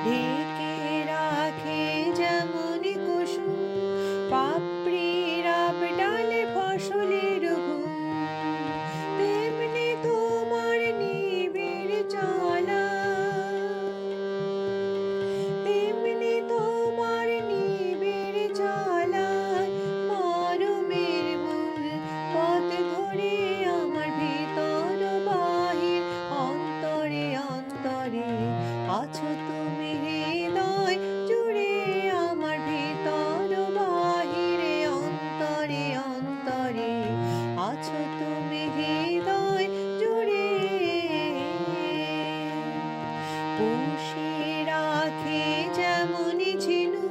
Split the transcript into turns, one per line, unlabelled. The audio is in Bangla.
ঢেকে রাখে যেমন কুসুম পাপড়ির ডালে ফসলের ঘুম, তেমনি তোমার নিবিড় চলা, তেমনি তোমার নিবিড় চলায় মরমের মূল পথ ধরে আমার ভিতর বাহির অন্তরে অন্তরে আছো তুমি হৃদয় জুড়ে, আমার ভিতর বাহিরে অন্তরে অন্তরে আছো তুমি হৃদয় জুড়ে। পুষে রাখে যেমন ঝিনুক